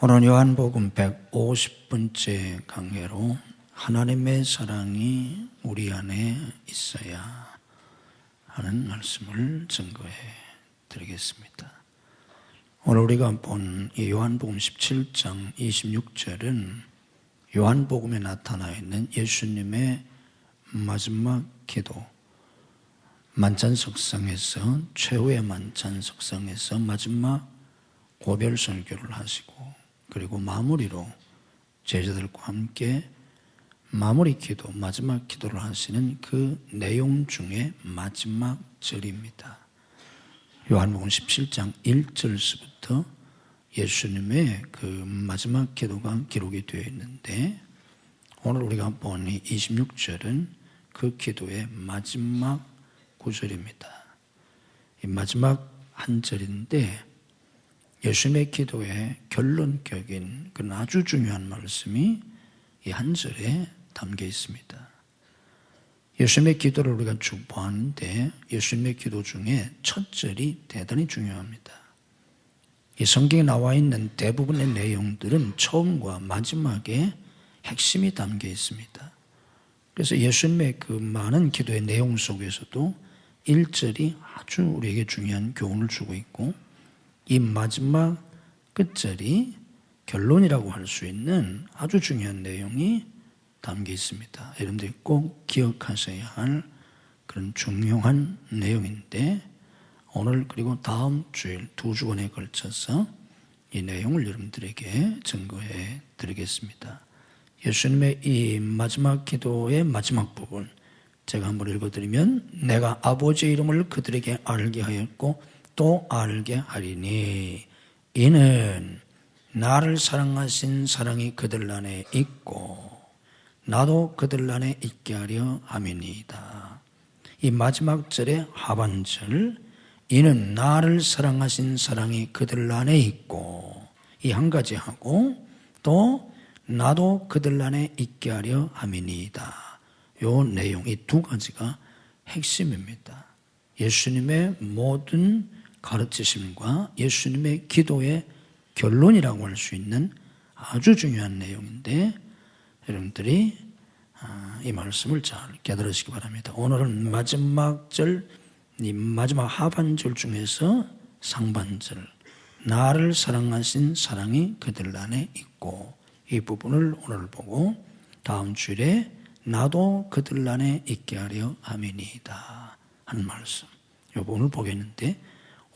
오늘 요한복음 150번째 강해로 하나님의 사랑이 우리 안에 있어야 하는 말씀을 증거해 드리겠습니다. 오늘 우리가 본 이 요한복음 17장 26절은 요한복음에 나타나 있는 예수님의 마지막 기도, 만찬석상에서, 최후의 만찬석상에서 마지막 고별 설교를 하시고, 그리고 마무리로 제자들과 함께 마무리 기도, 마지막 기도를 하시는 그 내용 중에 마지막 절입니다. 요한복음 17장 1절서부터 예수님의 그 마지막 기도가 기록이 되어 있는데, 오늘 우리가 본 이 26절은 그 기도의 마지막 구절입니다. 이 마지막 한 절인데 예수님의 기도의 결론격인 그런 아주 중요한 말씀이 이 한 절에 담겨 있습니다. 예수님의 기도를 우리가 쭉 보았는데 예수님의 기도 중에 첫 절이 대단히 중요합니다. 이 성경에 나와 있는 대부분의 내용들은 처음과 마지막에 핵심이 담겨 있습니다. 그래서 예수님의 그 많은 기도의 내용 속에서도 1절이 아주 우리에게 중요한 교훈을 주고 있고, 이 마지막 끝절이 결론이라고 할 수 있는 아주 중요한 내용이 담겨 있습니다. 여러분들이 꼭 기억하셔야 할 그런 중요한 내용인데, 오늘 그리고 다음 주일 2주간에 걸쳐서 이 내용을 여러분들에게 증거해 드리겠습니다. 예수님의 이 마지막 기도의 마지막 부분, 제가 한번 읽어드리면, 내가 아버지의 이름을 그들에게 알게 하였고 또 알게 하리니 이는 나를 사랑하신 사랑이 그들 안에 있고 나도 그들 안에 있게 하려 함이니이다. 이 마지막 절의 하반절, 이는 나를 사랑하신 사랑이 그들 안에 있고, 이 한 가지 하고 또 나도 그들 안에 있게 하려 함이니이다. 요 내용, 이 두 가지가 핵심입니다. 예수님의 모든 가르치심과 예수님의 기도의 결론이라고 할 수 있는 아주 중요한 내용인데, 여러분들이 이 말씀을 잘 깨달으시기 바랍니다. 오늘은 마지막 절, 이 마지막 하반절 중에서 상반절, 나를 사랑하신 사랑이 그들 안에 있고, 이 부분을 오늘 보고 다음 주일에 나도 그들 안에 있게 하려 함이니이다 하는 말씀, 이 부분을 보겠는데,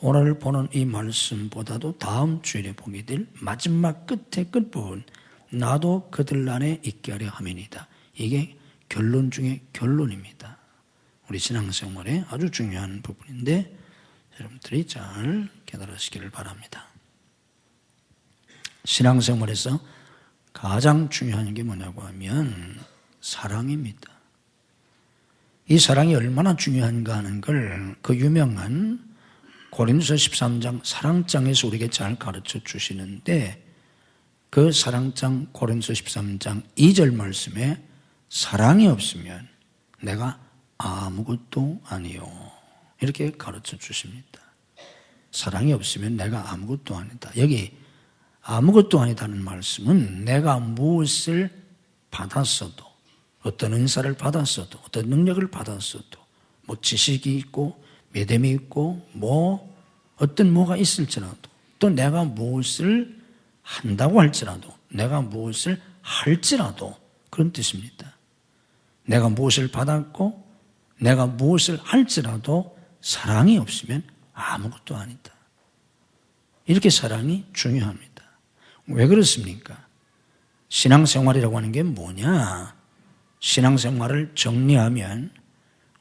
오늘 보는 이 말씀보다도 다음 주일에 보게 될 마지막 끝의 끝부분, 나도 그들 안에 있게 하려 함이니이다. 이게 결론 중에 결론입니다. 우리 신앙생활에 아주 중요한 부분인데 여러분들이 잘 깨달으시기를 바랍니다. 신앙생활에서 가장 중요한 게 뭐냐고 하면 사랑입니다. 이 사랑이 얼마나 중요한가 하는 걸 그 유명한 고린도서 13장 사랑장에서 우리에게 잘 가르쳐 주시는데, 그 사랑장 고린도서 13장 2절 말씀에 사랑이 없으면 내가 아무것도 아니요, 이렇게 가르쳐 주십니다. 사랑이 없으면 내가 아무것도 아니다. 여기 아무것도 아니다는 말씀은 내가 무엇을 받았어도, 어떤 은사를 받았어도, 어떤 능력을 받았어도, 뭐 지식이 있고 믿음이 있고 어떤 뭐가 있을지라도, 또 내가 무엇을 한다고 할지라도, 내가 무엇을 할지라도, 그런 뜻입니다. 내가 무엇을 받았고 내가 무엇을 할지라도 사랑이 없으면 아무것도 아니다. 이렇게 사랑이 중요합니다. 왜 그렇습니까? 신앙생활이라고 하는 게 뭐냐? 신앙생활을 정리하면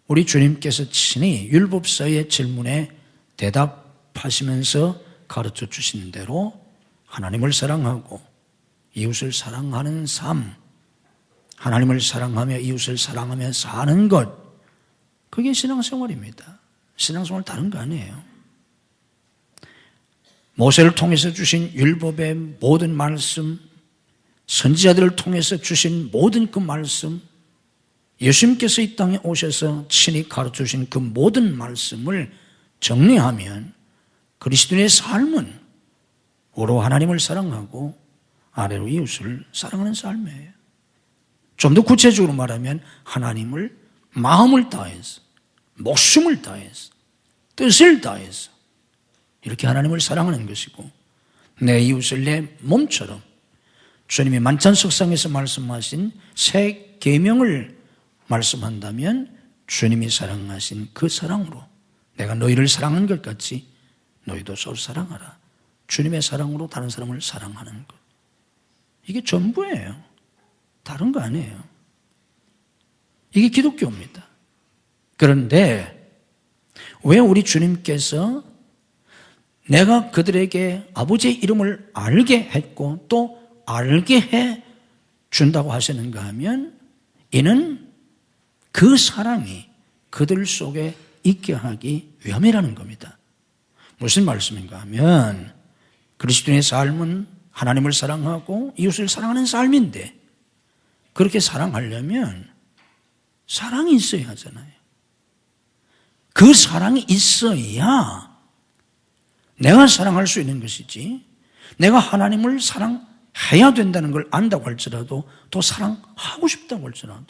우리 주님께서 친히 율법서의 질문에 대답하시면서 가르쳐 주시는 대로 하나님을 사랑하고 이웃을 사랑하는 삶, 하나님을 사랑하며 이웃을 사랑하며 사는 것, 그게 신앙생활입니다. 신앙생활 다른 거 아니에요. 모세를 통해서 주신 율법의 모든 말씀, 선지자들을 통해서 주신 모든 그 말씀, 예수님께서 이 땅에 오셔서 친히 가르쳐 주신 그 모든 말씀을 정리하면 그리스도인의 삶은 오로 하나님을 사랑하고 아래로 이웃을 사랑하는 삶이에요. 좀 더 구체적으로 말하면 하나님을 마음을 다해서, 목숨을 다해서, 뜻을 다해서 이렇게 하나님을 사랑하는 것이고, 내 이웃을 내 몸처럼 주님이 만찬석상에서 말씀하신 새 계명을 말씀한다면 주님이 사랑하신 그 사랑으로, 내가 너희를 사랑한 것 같이 너희도 서로 사랑하라. 주님의 사랑으로 다른 사람을 사랑하는 것. 이게 전부예요. 다른 거 아니에요. 이게 기독교입니다. 그런데 왜 우리 주님께서 내가 그들에게 아버지의 이름을 알게 했고 또 알게 해 준다고 하시는가 하면, 이는 그 사랑이 그들 속에 있게 하기 위함이라는 겁니다. 무슨 말씀인가 하면, 그리스도인의 삶은 하나님을 사랑하고 이웃을 사랑하는 삶인데, 그렇게 사랑하려면 사랑이 있어야 하잖아요. 그 사랑이 있어야 내가 사랑할 수 있는 것이지, 내가 하나님을 사랑해야 된다는 걸 안다고 할지라도, 또 사랑하고 싶다고 할지라도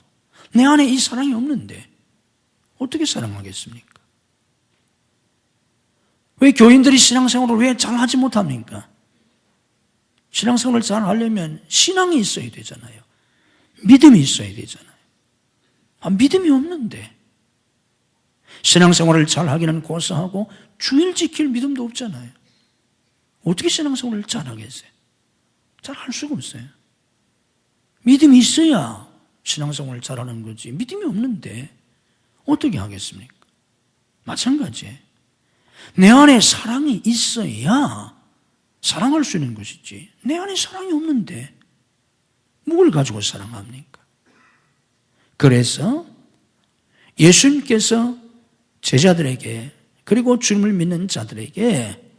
내 안에 이 사랑이 없는데 어떻게 사랑하겠습니까? 왜 교인들이 신앙생활을 왜 잘하지 못합니까? 신앙생활을 잘하려면 신앙이 있어야 되잖아요. 믿음이 있어야 되잖아요. 믿음이 없는데 신앙생활을 잘하기는 고사하고 주일 지킬 믿음도 없잖아요. 어떻게 신앙생활을 잘하겠어요? 잘할 수가 없어요. 믿음이 있어야 신앙생활을 잘하는 거지, 믿음이 없는데 어떻게 하겠습니까? 마찬가지예요. 내 안에 사랑이 있어야 사랑할 수 있는 것이지, 내 안에 사랑이 없는데 뭘 가지고 사랑합니까? 그래서 예수님께서 제자들에게, 그리고 주님을 믿는 자들에게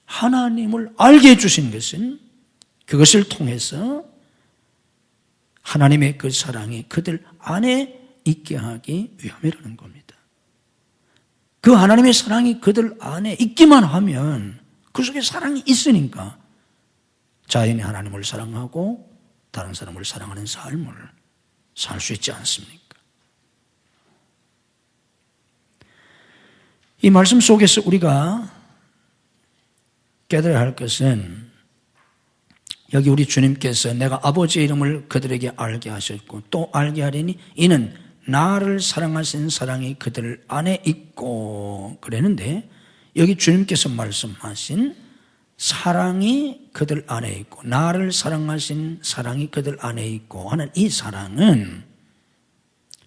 하나님을 알게 해주신 것은, 그것을 통해서 하나님의 그 사랑이 그들 안에 있게 하기 위함이라는 겁니다. 그 하나님의 사랑이 그들 안에 있기만 하면 그 속에 사랑이 있으니까 자연히 하나님을 사랑하고 다른 사람을 사랑하는 삶을 살 수 있지 않습니까? 이 말씀 속에서 우리가 깨달아야 할 것은, 여기 우리 주님께서 내가 아버지의 이름을 그들에게 알게 하셨고 또 알게 하리니 이는 나를 사랑하신 사랑이 그들 안에 있고, 그랬는데 여기 주님께서 말씀하신 사랑이 그들 안에 있고 나를 사랑하신 사랑이 그들 안에 있고 하는 이 사랑은,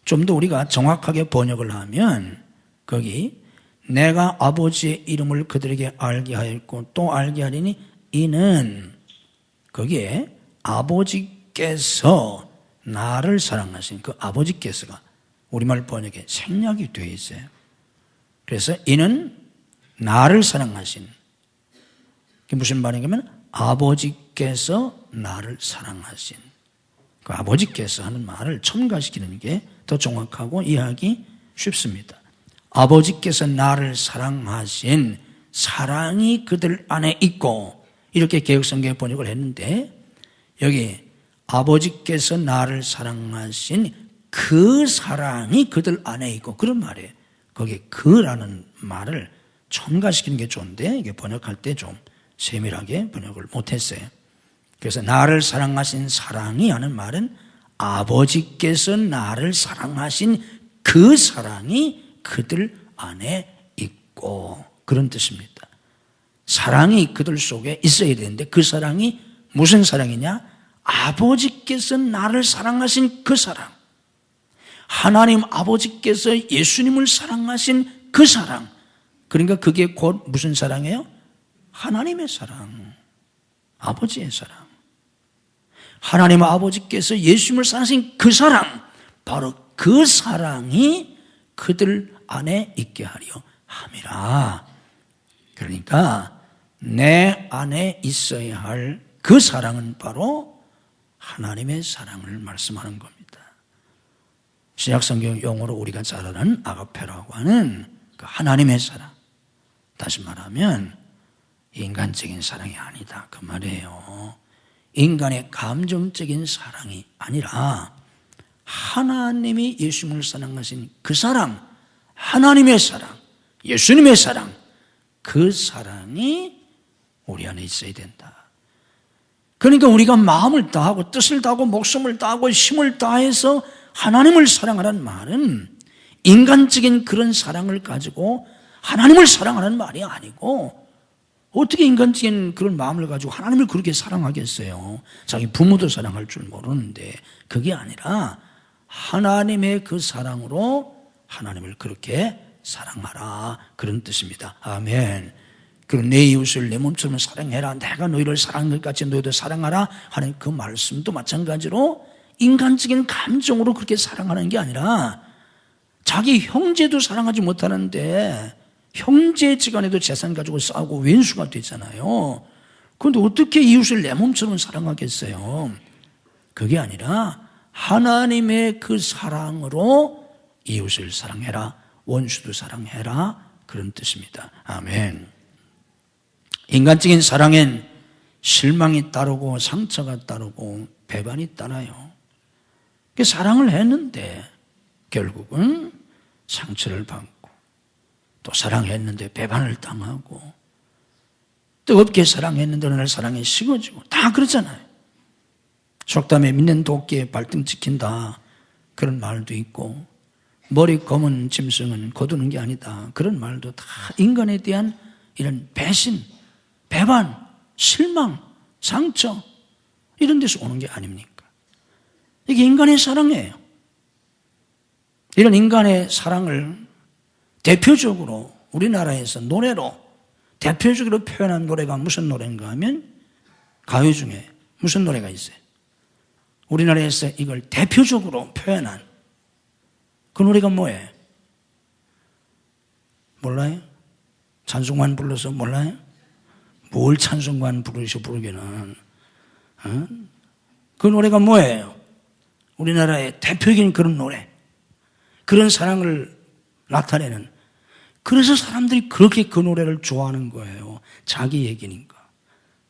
좀 더 우리가 정확하게 번역을 하면, 거기 내가 아버지의 이름을 그들에게 알게 하였고 또 알게 하리니 이는, 거기에 아버지께서 나를 사랑하신 그 아버지께서가 우리말 번역에 생략이 되어 있어요. 그래서 이는 나를 사랑하신, 그게 무슨 말인가면 아버지께서 나를 사랑하신, 그 아버지께서 하는 말을 첨가시키는 게 더 정확하고 이해하기 쉽습니다. 아버지께서 나를 사랑하신 사랑이 그들 안에 있고, 이렇게 개역성경에 번역을 했는데, 여기 아버지께서 나를 사랑하신 그 사랑이 그들 안에 있고, 그런 말이에요. 거기에 그라는 말을 첨가시키는 게 좋은데 이게 번역할 때 좀 세밀하게 번역을 못했어요. 그래서 나를 사랑하신 사랑이 하는 말은 아버지께서 나를 사랑하신 그 사랑이 그들 안에 있고, 그런 뜻입니다. 사랑이 그들 속에 있어야 되는데 그 사랑이 무슨 사랑이냐? 아버지께서 나를 사랑하신 그 사랑, 하나님 아버지께서 예수님을 사랑하신 그 사랑, 그러니까 그게 곧 무슨 사랑이에요? 하나님의 사랑, 아버지의 사랑. 하나님 아버지께서 예수님을 사랑하신 그 사랑, 바로 그 사랑이 그들 안에 있게 하려 함이라. 그러니까 내 안에 있어야 할 그 사랑은 바로 하나님의 사랑을 말씀하는 겁니다. 신약성경 용어로 우리가 잘 아는 아가페라고 하는 그 하나님의 사랑, 다시 말하면 인간적인 사랑이 아니다 그 말이에요. 인간의 감정적인 사랑이 아니라 하나님이 예수님을 사랑하신 그 사랑, 하나님의 사랑, 예수님의 사랑, 그 사랑이 우리 안에 있어야 된다. 그러니까 우리가 마음을 다하고 뜻을 다하고 목숨을 다하고 힘을 다해서 하나님을 사랑하라는 말은 인간적인 그런 사랑을 가지고 하나님을 사랑하는 말이 아니고, 어떻게 인간적인 그런 마음을 가지고 하나님을 그렇게 사랑하겠어요? 자기 부모도 사랑할 줄 모르는데. 그게 아니라 하나님의 그 사랑으로 하나님을 그렇게 사랑하라, 그런 뜻입니다. 아멘. 그리고 내 이웃을 내 몸처럼 사랑해라, 내가 너희를 사랑한 것 같이 너희도 사랑하라 하는 그 말씀도 마찬가지로 인간적인 감정으로 그렇게 사랑하는 게 아니라, 자기 형제도 사랑하지 못하는데 형제지간에도 재산 가지고 싸우고 왼수가 되잖아요. 그런데 어떻게 이웃을 내 몸처럼 사랑하겠어요? 그게 아니라 하나님의 그 사랑으로 이웃을 사랑해라, 원수도 사랑해라, 그런 뜻입니다. 아멘. 인간적인 사랑엔 실망이 따르고 상처가 따르고 배반이 따라요. 사랑을 했는데 결국은 상처를 받고, 또 사랑했는데 배반을 당하고, 뜨겁게 사랑했는데 어느 날 사랑이 식어지고, 다 그렇잖아요. 속담에 믿는 도끼에 발등 찍힌다, 그런 말도 있고, 머리 검은 짐승은 거두는 게 아니다, 그런 말도 다 인간에 대한 이런 배신, 배반, 실망, 상처, 이런 데서 오는 게 아닙니까? 이게 인간의 사랑이에요. 이런 인간의 사랑을 대표적으로 우리나라에서 노래로 대표적으로 표현한 노래가 무슨 노래인가 하면, 가요 중에 무슨 노래가 있어요? 우리나라에서 이걸 대표적으로 표현한 그 노래가 뭐예요? 몰라요? 찬송만 불러서 몰라요? 뭘 찬송만 부르셔 부르기는. 그 노래가 뭐예요? 우리나라의 대표적인 그런 노래, 그런 사랑을 나타내는. 그래서 사람들이 그렇게 그 노래를 좋아하는 거예요. 자기 얘기니까.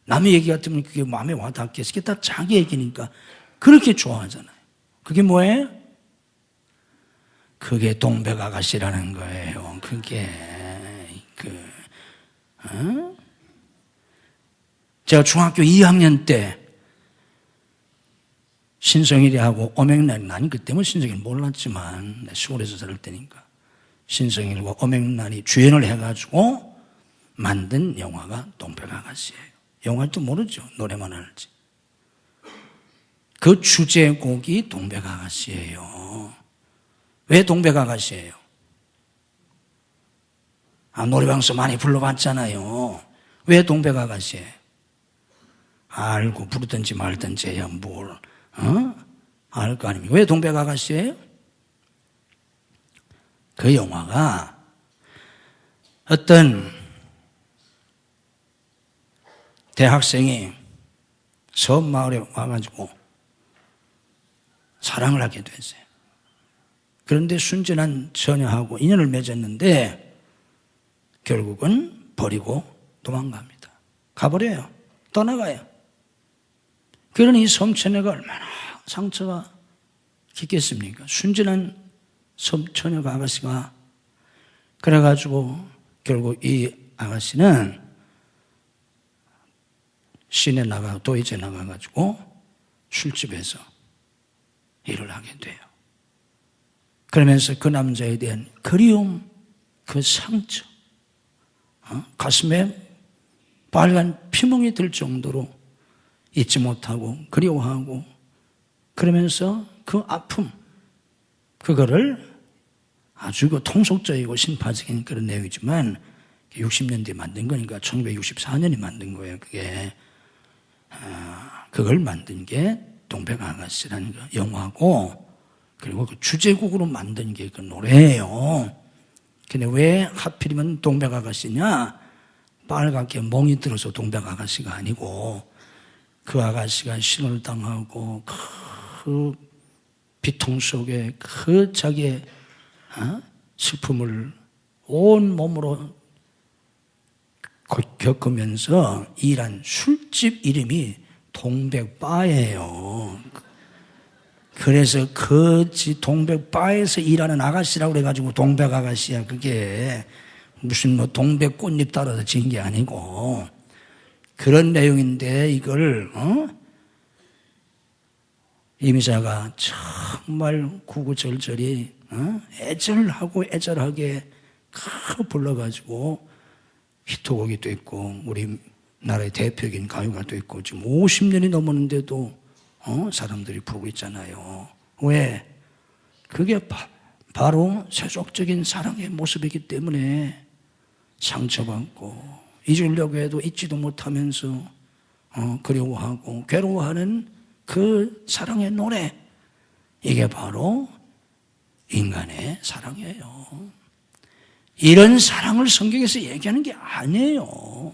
남의 얘기 같으면 그게 마음에 와닿겠어. 그게 다 자기 얘기니까 그렇게 좋아하잖아요. 그게 뭐예요? 그게 동백아가씨라는 거예요. 그게 제가 중학교 2학년 때 신성일이하고 오맹란이, 난 그때 뭐 신성일 몰랐지만 시골에서 살 때니까 신성일과 오맹란이 주연을 해가지고 만든 영화가 동백아가씨예요. 영화도 모르죠. 노래만 알지. 그 주제곡이 동백아가씨예요. 왜 동백아가씨예요? 노래방에서 많이 불러봤잖아요. 왜 동백아가씨예요? 알고 부르든지 말든지 해야 뭘, 알 거 아닙니까? 왜 동백아가씨예요? 그 영화가 어떤 대학생이 섬 마을에 와가지고 사랑을 하게 됐어요. 그런데 순진한 처녀하고 인연을 맺었는데 결국은 버리고 도망갑니다. 가버려요. 떠나가요. 그러니 이 섬처녀가 얼마나 상처가 깊겠습니까? 순진한 섬처녀가, 아가씨가. 그래가지고 결국 이 아가씨는 시내 나가, 도이제 나가가지고 술집에서 일을 하게 돼요. 그러면서 그 남자에 대한 그리움, 그 상처, 가슴에 빨간 피멍이 들 정도로 잊지 못하고 그리워하고, 그러면서 그 아픔, 그거를 아주 통속적이고 신파적인 그런 내용이지만 60년대에 만든 거니까 1964년에 만든 거예요. 그게 그걸 만든 게 동백아가씨라는 그 영화고, 그리고 그 주제곡으로 만든 게 그 노래예요. 근데 왜 하필이면 동백아가씨냐? 빨갛게 멍이 들어서 동백아가씨가 아니고, 그 아가씨가 신을 당하고 그 비통 속에 그 자기의 슬픔을 온 몸으로 겪으면서 일한 술집 이름이 동백바예요. 그래서 그 동백바에서 일하는 아가씨라고 그래가지고 동백아가씨야. 그게 무슨 뭐 동백 꽃잎 따라서 지은 게 아니고 그런 내용인데 이걸 이미자가 정말 구구절절히 애절하고 애절하게 불러가지고 히트곡이 또 있고 우리나라의 대표적인 가요가 또 있고 지금 50년이 넘었는데도 사람들이 부르고 있잖아요. 왜? 그게 바로 세속적인 사랑의 모습이기 때문에 상처받고 잊으려고 해도 잊지도 못하면서 그리워하고 괴로워하는 그 사랑의 노래, 이게 바로 인간의 사랑이에요. 이런 사랑을 성경에서 얘기하는 게 아니에요.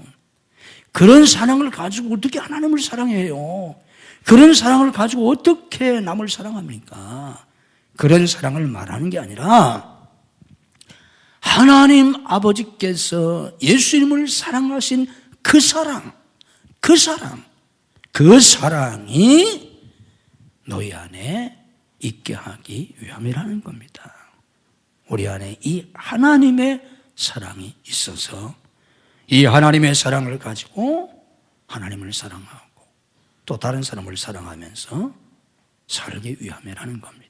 그런 사랑을 가지고 어떻게 하나님을 사랑해요? 그런 사랑을 가지고 어떻게 남을 사랑합니까? 그런 사랑을 말하는 게 아니라 하나님 아버지께서 예수님을 사랑하신 그 사랑이 너희 안에 있게 하기 위함이라는 겁니다. 우리 안에 이 하나님의 사랑이 있어서 이 하나님의 사랑을 가지고 하나님을 사랑하고 또 다른 사람을 사랑하면서 살기 위함이라는 겁니다.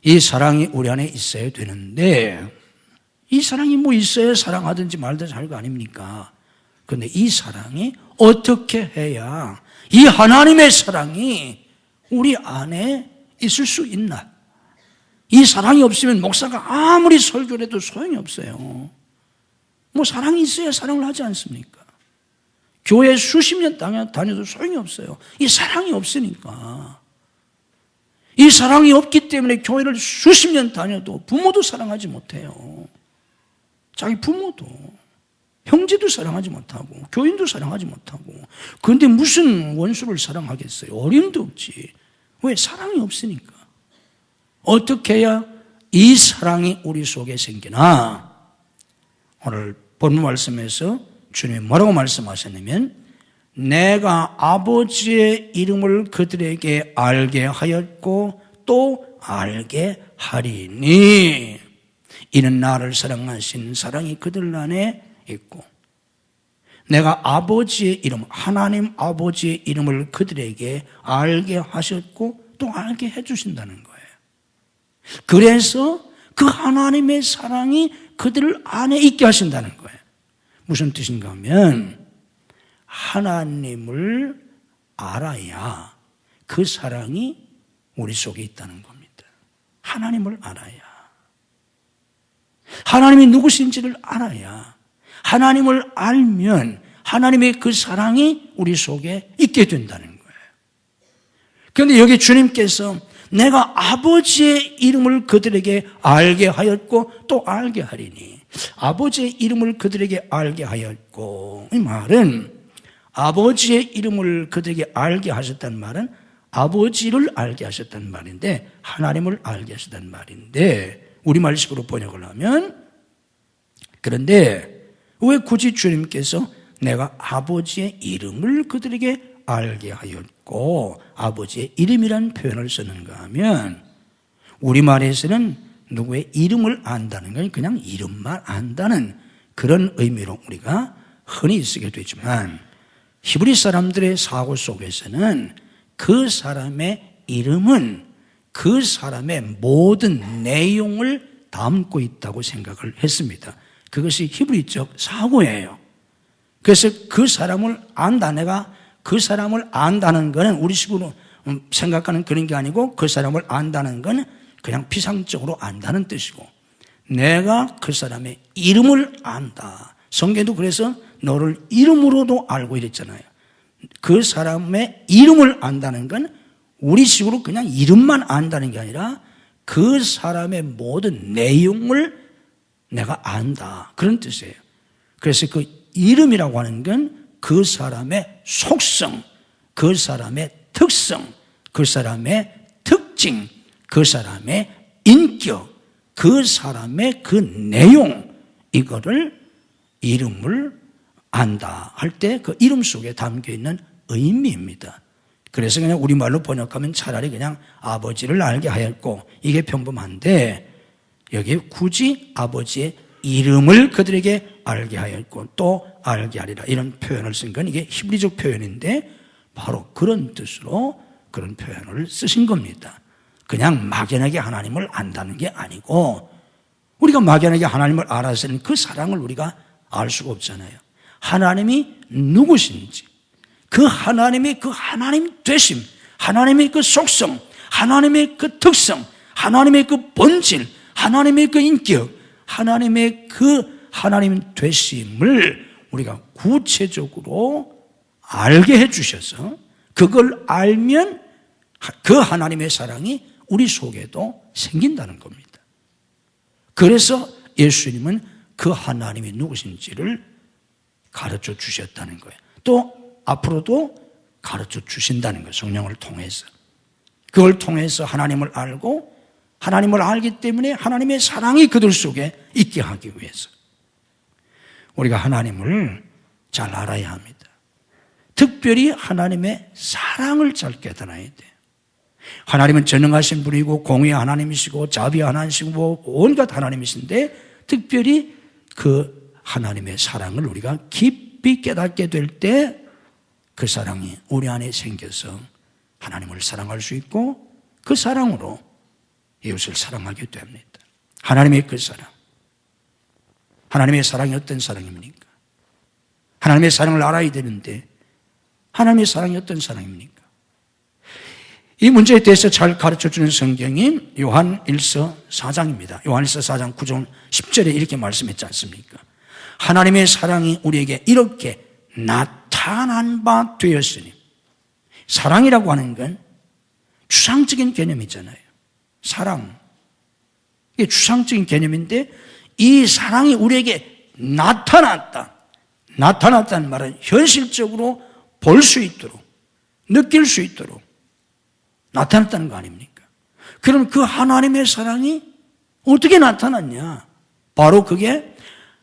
이 사랑이 우리 안에 있어야 되는데 이 사랑이 뭐 있어야 사랑하든지 말든지 할 거 아닙니까? 그런데 이 사랑이 어떻게 해야 이 하나님의 사랑이 우리 안에 있을 수 있나? 이 사랑이 없으면 목사가 아무리 설교를 해도 소용이 없어요. 뭐 사랑이 있어야 사랑을 하지 않습니까? 교회 수십 년 다녀도 소용이 없어요. 이 사랑이 없으니까. 이 사랑이 없기 때문에 교회를 수십 년 다녀도 부모도 사랑하지 못해요. 자기 부모도, 형제도 사랑하지 못하고 교인도 사랑하지 못하고. 그런데 무슨 원수를 사랑하겠어요? 어림도 없지. 왜? 사랑이 없으니까. 어떻게 해야 이 사랑이 우리 속에 생기나? 오늘 본문 말씀에서 주님이 뭐라고 말씀하셨냐면 내가 아버지의 이름을 그들에게 알게 하였고 또 알게 하리니 이는 나를 사랑하신 사랑이 그들 안에 있고 내가 아버지의 이름, 하나님 아버지의 이름을 그들에게 알게 하셨고 또 알게 해주신다는 거예요. 그래서 그 하나님의 사랑이 그들 안에 있게 하신다는 거예요. 무슨 뜻인가 하면 하나님을 알아야 그 사랑이 우리 속에 있다는 겁니다. 하나님을 알아야, 하나님이 누구신지를 알아야, 하나님을 알면 하나님의 그 사랑이 우리 속에 있게 된다는 거예요. 그런데 여기 주님께서 내가 아버지의 이름을 그들에게 알게 하였고 또 알게 하리니, 아버지의 이름을 그들에게 알게 하였고, 이 말은 아버지의 이름을 그들에게 알게 하셨다는 말은 아버지를 알게 하셨다는 말인데 하나님을 알게 하셨다는 말인데 우리말식으로 번역을 하면, 그런데 왜 굳이 주님께서 내가 아버지의 이름을 그들에게 알게 하였고 아버지의 이름이라는 표현을 쓰는가 하면, 우리말에서는 누구의 이름을 안다는 건 그냥 이름만 안다는 그런 의미로 우리가 흔히 쓰게 되지만, 히브리 사람들의 사고 속에서는 그 사람의 이름은 그 사람의 모든 내용을 담고 있다고 생각을 했습니다. 그것이 히브리적 사고예요. 그래서 그 사람을 안다, 내가 그 사람을 안다는 것은 우리식으로 생각하는 그런 게 아니고, 그 사람을 안다는 것은 그냥 피상적으로 안다는 뜻이고, 내가 그 사람의 이름을 안다. 성경도 그래서 너를 이름으로도 알고 이랬잖아요. 그 사람의 이름을 안다는 건 우리식으로 그냥 이름만 안다는 게 아니라 그 사람의 모든 내용을 내가 안다, 그런 뜻이에요. 그래서 그 이름이라고 하는 건 그 사람의 속성, 그 사람의 특성, 그 사람의 특징, 그 사람의 인격, 그 사람의 그 내용, 이거를 이름을 안다 할 때 그 이름 속에 담겨 있는 의미입니다. 그래서 그냥 우리말로 번역하면 차라리 그냥 아버지를 알게 하였고, 이게 평범한데 여기에 굳이 아버지의 이름을 그들에게 알게 하였고 또 알게 하리라, 이런 표현을 쓴 건 이게 히브리적 표현인데 바로 그런 뜻으로 그런 표현을 쓰신 겁니다. 그냥 막연하게 하나님을 안다는 게 아니고, 우리가 막연하게 하나님을 알아서는 그 사랑을 우리가 알 수가 없잖아요. 하나님이 누구신지, 그 하나님의 그 하나님 되심, 하나님의 그 속성, 하나님의 그 특성, 하나님의 그 본질, 하나님의 그 인격, 하나님의 그 하나님 되심을 우리가 구체적으로 알게 해주셔서 그걸 알면 그 하나님의 사랑이 우리 속에도 생긴다는 겁니다. 그래서 예수님은 그 하나님이 누구신지를 가르쳐 주셨다는 거예요. 또 앞으로도 가르쳐 주신다는 거예요. 성령을 통해서. 그걸 통해서 하나님을 알고, 하나님을 알기 때문에 하나님의 사랑이 그들 속에 있게 하기 위해서 우리가 하나님을 잘 알아야 합니다. 특별히 하나님의 사랑을 잘 깨달아야 돼요. 하나님은 전능하신 분이고 공의의 하나님이시고 자비의 하나님이시고 온갖 하나님이신데, 특별히 그 하나님의 사랑을 우리가 깊이 깨닫게 될 때 그 사랑이 우리 안에 생겨서 하나님을 사랑할 수 있고, 그 사랑으로 이웃을 사랑하게 됩니다. 하나님의 그 사랑, 하나님의 사랑이 어떤 사랑입니까? 하나님의 사랑을 알아야 되는데 하나님의 사랑이 어떤 사랑입니까? 이 문제에 대해서 잘 가르쳐주는 성경이 요한 1서 4장입니다. 요한 1서 4장 9절 10절에 이렇게 말씀했지 않습니까? 하나님의 사랑이 우리에게 이렇게 나타난 바 되었으니, 사랑이라고 하는 건 추상적인 개념이잖아요. 사랑, 이게 추상적인 개념인데 이 사랑이 우리에게 나타났다. 나타났다는 말은 현실적으로 볼 수 있도록, 느낄 수 있도록 나타났다는 거 아닙니까? 그럼 그 하나님의 사랑이 어떻게 나타났냐? 바로 그게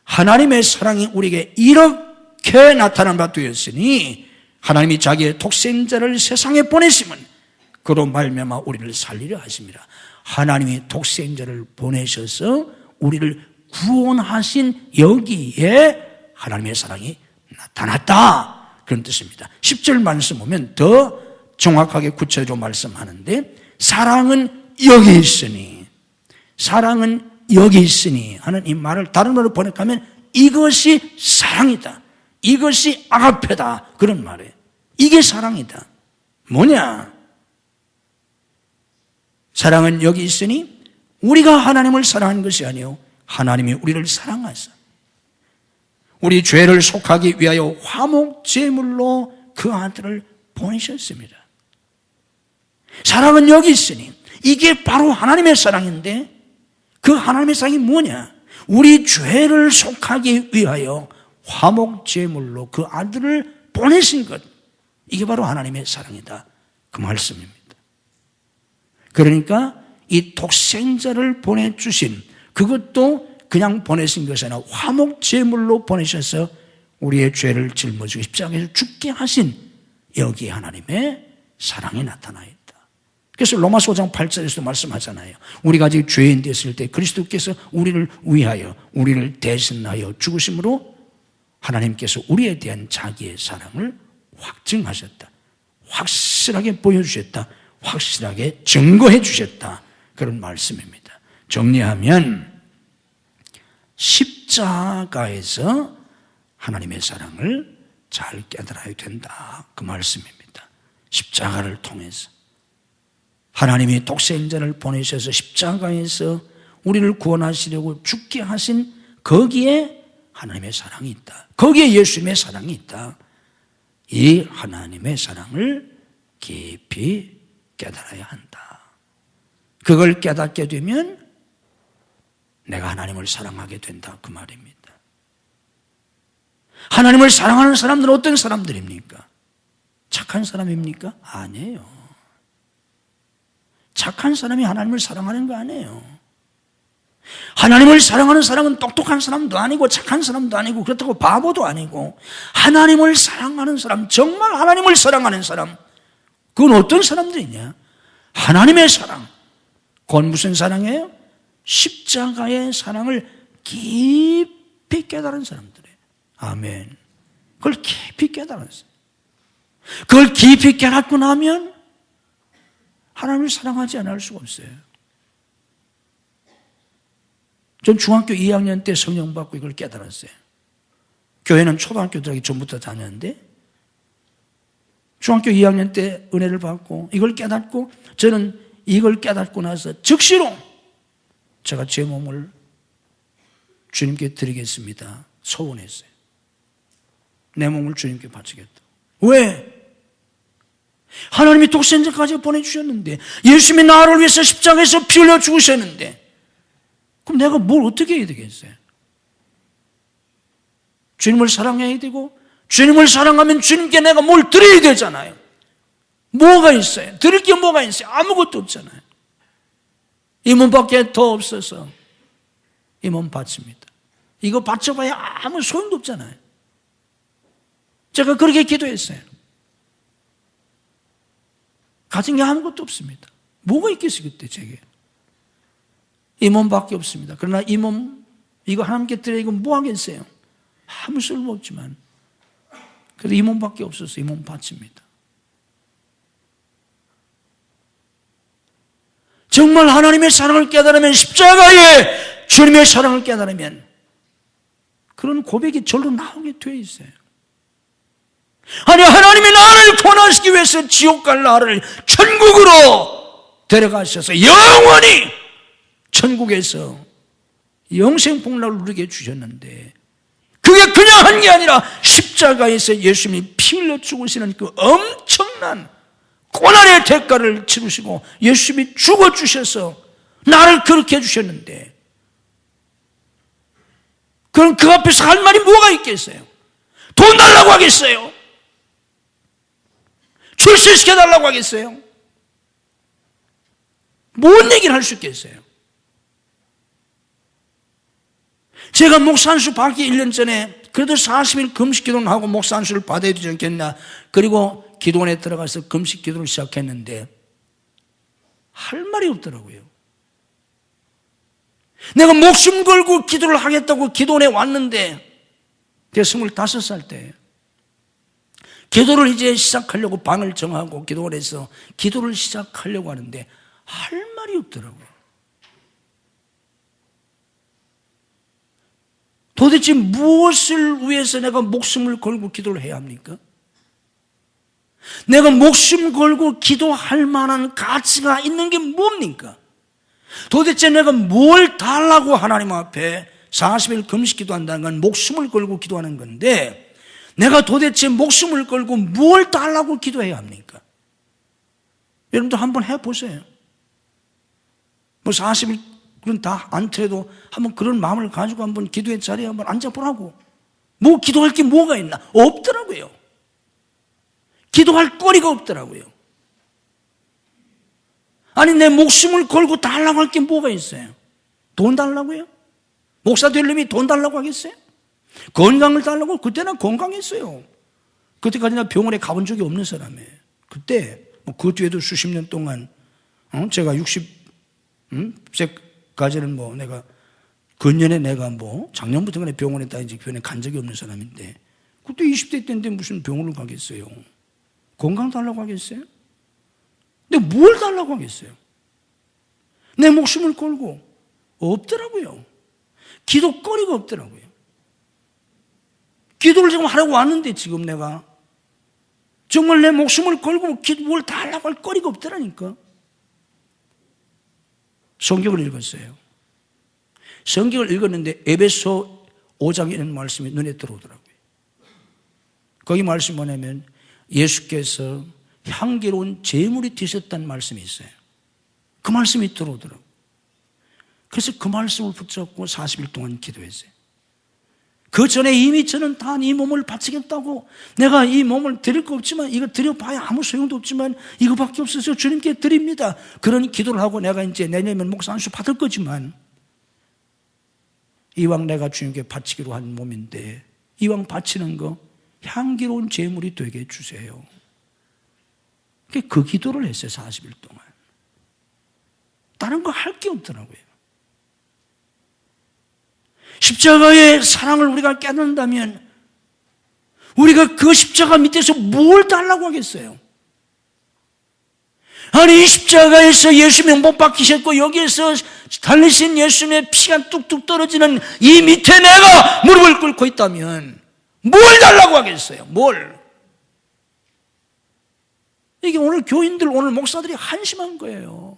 하나님의 사랑이 우리에게 이렇게 나타난 바 되었으니, 하나님이 자기의 독생자를 세상에 보내심은 그로 말미암아 우리를 살리려 하심이라. 하나님이 독생자를 보내셔서 우리를 구원하신 여기에 하나님의 사랑이 나타났다, 그런 뜻입니다. 10절 말씀 보면 더 정확하게 구체적으로 말씀하는데, 사랑은 여기 있으니, 사랑은 여기 있으니 하는 이 말을 다른 말로 번역하면 이것이 사랑이다, 이것이 아가페다, 그런 말이에요. 이게 사랑이다. 뭐냐? 사랑은 여기 있으니 우리가 하나님을 사랑하는 것이 아니요, 하나님이 우리를 사랑하사 우리 죄를 속하기 위하여 화목제물로 그 아들을 보내셨습니다. 사랑은 여기 있으니, 이게 바로 하나님의 사랑인데, 그 하나님의 사랑이 뭐냐? 우리 죄를 속하기 위하여 화목제물로 그 아들을 보내신 것, 이게 바로 하나님의 사랑이다, 그 말씀입니다. 그러니까 이 독생자를 보내주신, 그것도 그냥 보내신 것이 아니라 화목제물로 보내셔서 우리의 죄를 짊어지고 십자가에서 죽게 하신 여기 하나님의 사랑이 나타나 있다. 그래서 로마서 5장 8절에서도 말씀하잖아요. 우리가 아직 죄인 됐을 때 그리스도께서 우리를 위하여, 우리를 대신하여 죽으심으로 하나님께서 우리에 대한 자기의 사랑을 확증하셨다, 확실하게 보여주셨다, 확실하게 증거해 주셨다, 그런 말씀입니다. 정리하면 십자가에서 하나님의 사랑을 잘 깨달아야 된다, 그 말씀입니다. 십자가를 통해서 하나님이 독생자를 보내셔서 십자가에서 우리를 구원하시려고 죽게 하신 거기에 하나님의 사랑이 있다, 거기에 예수님의 사랑이 있다. 이 하나님의 사랑을 깊이 깨달아야 한다. 그걸 깨닫게 되면 내가 하나님을 사랑하게 된다, 그 말입니다. 하나님을 사랑하는 사람들은 어떤 사람들입니까? 착한 사람입니까? 아니에요. 착한 사람이 하나님을 사랑하는 거 아니에요. 하나님을 사랑하는 사람은 똑똑한 사람도 아니고 착한 사람도 아니고 그렇다고 바보도 아니고, 하나님을 사랑하는 사람, 정말 하나님을 사랑하는 사람, 그건 어떤 사람들이냐? 하나님의 사랑. 그건 무슨 사랑이에요? 십자가의 사랑을 깊이 깨달은 사람들이에요. 아멘. 그걸 깊이 깨달았어요. 그걸 깊이 깨닫고 나면 하나님을 사랑하지 않을 수가 없어요. 전 중학교 2학년 때 성령 받고 이걸 깨달았어요. 교회는 초등학교 들어가기 전부터 다녔는데 중학교 2학년 때 은혜를 받고 이걸 깨닫고, 저는 이걸 깨닫고 나서 즉시로 제가 제 몸을 주님께 드리겠습니다 소원했어요. 내 몸을 주님께 바치겠다. 왜? 하나님이 독생자까지 보내주셨는데, 예수님이 나를 위해서 십자가에서 피 흘려 죽으셨는데, 그럼 내가 뭘 어떻게 해야 되겠어요? 주님을 사랑해야 되고, 주님을 사랑하면 주님께 내가 뭘 드려야 되잖아요. 뭐가 있어요? 드릴 게 뭐가 있어요? 아무것도 없잖아요. 이 몸밖에 더 없어서 이 몸 바칩니다. 이거 바쳐봐야 아무 소용도 없잖아요. 제가 그렇게 기도했어요. 가진 게 아무것도 없습니다. 뭐가 있겠어요 그때 제게? 이 몸밖에 없습니다. 그러나 이 몸, 이거 하나님께 드려 이거 뭐 하겠어요? 아무 쓸모 없지만 그래도 이 몸밖에 없어서 이 몸 바칩니다. 정말 하나님의 사랑을 깨달으면, 십자가에 주님의 사랑을 깨달으면 그런 고백이 절로 나오게 되어 있어요. 아니, 하나님이 나를 구원하시기 위해서 지옥 갈 나를 천국으로 데려가셔서 영원히 천국에서 영생 복락을 누리게 해주셨는데, 그게 그냥 한 게 아니라 십자가에서 예수님이 피 흘려 죽으시는 그 엄청난 고난의 대가를 치르시고 예수님이 죽어주셔서 나를 그렇게 해주셨는데, 그럼 그 앞에서 할 말이 뭐가 있겠어요? 돈 달라고 하겠어요? 출세시켜달라고 하겠어요? 뭔 얘기를 할 수 있겠어요? 제가 목사 안수 받기 1년 전에 그래도 40일 금식 기도는 하고 목사 안수를 받아야 되지 않겠나, 그리고 기도원에 들어가서 금식 기도를 시작했는데 할 말이 없더라고요. 내가 목숨 걸고 기도를 하겠다고 기도원에 왔는데, 제가 25살 때 기도를 이제 시작하려고 방을 정하고 기도원에서 기도를 시작하려고 하는데 할 말이 없더라고요. 도대체 무엇을 위해서 내가 목숨을 걸고 기도를 해야 합니까? 내가 목숨 걸고 기도할 만한 가치가 있는 게 뭡니까? 도대체 내가 뭘 달라고 하나님 앞에 40일 금식 기도한다는 건 목숨을 걸고 기도하는 건데, 내가 도대체 목숨을 걸고 뭘 달라고 기도해야 합니까? 여러분도 한번 해보세요. 뭐 40일은 다 않더라도 한번 그런 마음을 가지고 한번 기도의 자리에 한번 앉아보라고. 뭐 기도할 게 뭐가 있나? 없더라고요. 기도할 거리가 없더라고요. 아니, 내 목숨을 걸고 달라고 할 게 뭐가 있어요? 돈 달라고요? 목사 될 놈이 돈 달라고 하겠어요? 건강을 달라고? 그때는 건강했어요. 그때까지 나 병원에 가본 적이 없는 사람이에요. 그때 그 뒤에도 수십 년 동안 제가 60세까지는 뭐 내가 근년에 내가 뭐 작년부터 그냥 병원에 다니지 병원에 간 적이 없는 사람인데, 그때 20대 때인데 무슨 병원을 가겠어요? 건강 달라고 하겠어요? 근데 뭘 달라고 하겠어요? 내 목숨을 걸고 없더라고요. 기도거리가 없더라고요. 기도를 지금 하려고 왔는데 지금 내가 정말 내 목숨을 걸고 뭘 달라고 할 거리가 없더라니까. 성경을 읽었어요. 성경을 읽었는데 에베소 5장에 있는 말씀이 눈에 들어오더라고요. 거기 말씀이 뭐냐면 예수께서 향기로운 제물이 되셨다는 말씀이 있어요. 그 말씀이 들어오더라고요. 그래서 그 말씀을 붙잡고 40일 동안 기도했어요. 그 전에 이미 저는 다 이 몸을 바치겠다고, 내가 이 몸을 드릴 거 없지만, 이거 드려봐야 아무 소용도 없지만 이거밖에 없어서 주님께 드립니다, 그런 기도를 하고 내가 이제 내년이면 목사 안수 받을 거지만, 이왕 내가 주님께 바치기로 한 몸인데 이왕 바치는 거 향기로운 제물이 되게 해주세요. 그 기도를 했어요. 40일 동안. 다른 거 할 게 없더라고요. 십자가의 사랑을 우리가 깨닫는다면 우리가 그 십자가 밑에서 뭘 달라고 하겠어요? 아니, 이 십자가에서 예수님이 못 박히셨고 여기에서 달리신 예수님의 피가 뚝뚝 떨어지는 이 밑에 내가 무릎을 꿇고 있다면 뭘 달라고 하겠어요? 뭘? 이게 오늘 교인들, 오늘 목사들이 한심한 거예요.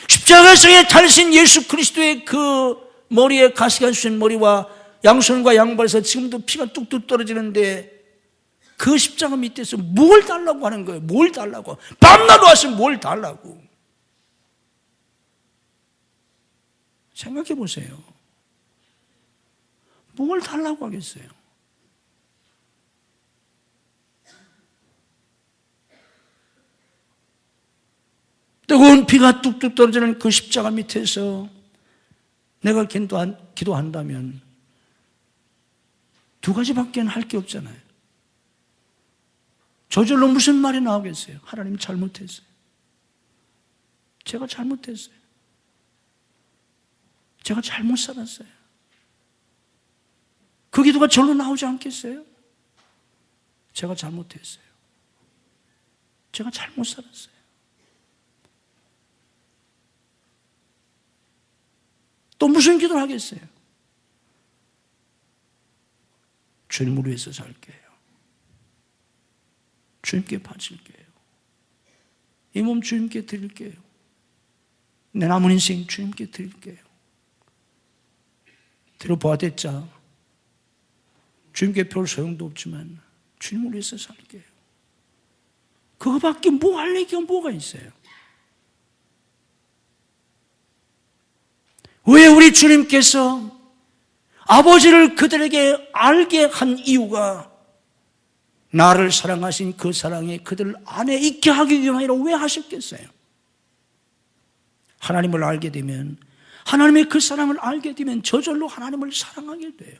십자가에서 달리신 예수 그리스도의 그 머리에 가시가 주신 머리와 양손과 양발에서 지금도 피가 뚝뚝 떨어지는데 그 십자가 밑에서 뭘 달라고 하는 거예요? 뭘 달라고? 밤낮 와서 뭘 달라고? 생각해 보세요. 뭘 달라고 하겠어요? 뜨거운 피가 뚝뚝 떨어지는 그 십자가 밑에서 내가 기도한다면 두 가지밖에 할 게 없잖아요. 저절로 무슨 말이 나오겠어요? 하나님 잘못했어요. 제가 잘못했어요. 제가 잘못 살았어요. 그 기도가 절로 나오지 않겠어요? 제가 잘못했어요. 제가 잘못 살았어요. 또 무슨 기도를 하겠어요? 주님을 위해서 살게요. 주님께 바칠게요. 이 몸 주님께 드릴게요. 내 남은 인생 주님께 드릴게요. 들어보아댔자 주님께 별 소용도 없지만 주님을 위해서 살게요. 그거밖에 뭐 할 얘기가 뭐가 있어요? 왜 우리 주님께서 아버지를 그들에게 알게 한 이유가 나를 사랑하신 그 사랑이 그들 안에 있게 하기 위함이라 왜 하셨겠어요? 하나님을 알게 되면, 하나님의 그 사랑을 알게 되면 저절로 하나님을 사랑하게 돼요.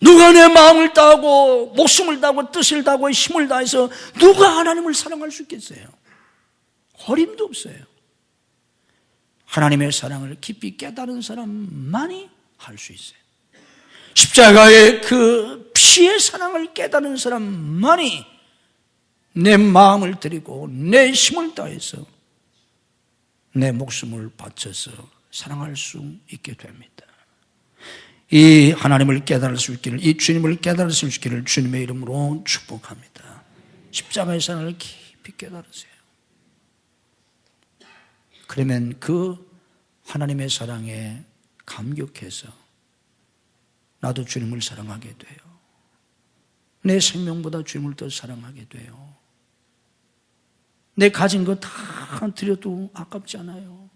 누가 내 마음을 다하고 목숨을 다하고 뜻을 다하고 힘을 다해서 누가 하나님을 사랑할 수 있겠어요? 어림도 없어요. 하나님의 사랑을 깊이 깨달은 사람만이 할 수 있어요. 십자가의 그 피의 사랑을 깨달은 사람만이 내 마음을 드리고 내 힘을 다해서 내 목숨을 바쳐서 사랑할 수 있게 됩니다. 이 하나님을 깨달을 수 있기를, 이 주님을 깨달을 수 있기를 주님의 이름으로 축복합니다. 십자가의 사랑을 깊이 깨달으세요. 그러면 그 하나님의 사랑에 감격해서 나도 주님을 사랑하게 돼요. 내 생명보다 주님을 더 사랑하게 돼요. 내 가진 거 다 드려도 아깝지 않아요.